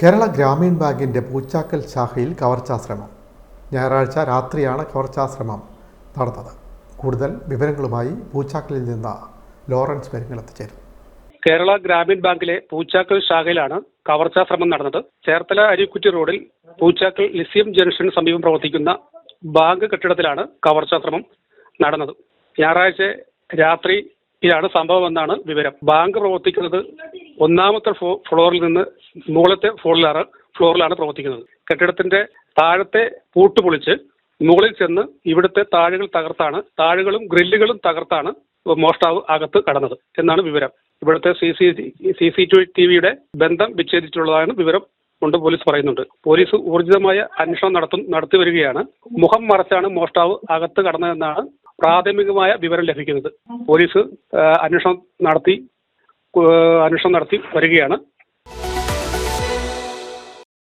കേരള ഗ്രാമീൺ ബാങ്കിൻ്റെ പൂച്ചാക്കൽ ശാഖയിൽ കവർച്ചാശ്രമം. ഞായറാഴ്ച രാത്രിയാണ് കവർച്ചാശ്രമം നടന്നത്. കൂടുതൽ വിവരങ്ങളുമായി പൂച്ചാക്കലിൽ നിന്ന് ലോറൻസ് പെരിങ്ങൽ എത്തിച്ചേരുന്നു. കേരള ഗ്രാമീൺ ബാങ്കിലെ പൂച്ചാക്കൽ ശാഖയിലാണ് കവർച്ചാശ്രമം നടന്നത്. ചേർത്തല അരിക്കുറ്റി റോഡിൽ പൂച്ചാക്കൽ ലിസിയം ജംഗ്ഷന് സമീപം പ്രവർത്തിക്കുന്ന ബാങ്ക് കെട്ടിടത്തിലാണ് കവർച്ചാശ്രമം നടന്നത്. ഞായറാഴ്ച രാത്രിയിലാണ് സംഭവമെന്നാണ് വിവരം. ബാങ്ക് പ്രവർത്തിക്കുന്നത് ഒന്നാമത്തെ ഫ്ലോറിൽ നിന്ന് മുകളിലത്തെ ഫ്ലോറിലാണ് പ്രവർത്തിക്കുന്നത്. കെട്ടിടത്തിന്റെ താഴത്തെ പൂട്ട് പൊളിച്ച് മുകളിൽ ചെന്ന് ഇവിടുത്തെ താഴുകളും ഗ്രില്ലുകളും തകർത്താണ് മോഷ്ടാവ് അകത്ത് കടന്നത് എന്നാണ് വിവരം. ഇവിടുത്തെ CCTVയുടെ ബന്ധം വിച്ഛേദിച്ചിട്ടുള്ളതാണ് വിവരം കൊണ്ട് പോലീസ് പറയുന്നുണ്ട്. പോലീസ് ഊർജിതമായ അന്വേഷണം നടത്തി വരികയാണ്. മുഖം മറച്ചാണ് മോഷ്ടാവ് അകത്ത് കടന്നതെന്നാണ് പ്രാഥമികമായ വിവരം ലഭിക്കുന്നത്. പോലീസ് അന്വേഷണം നടത്തി വരികയാണ്.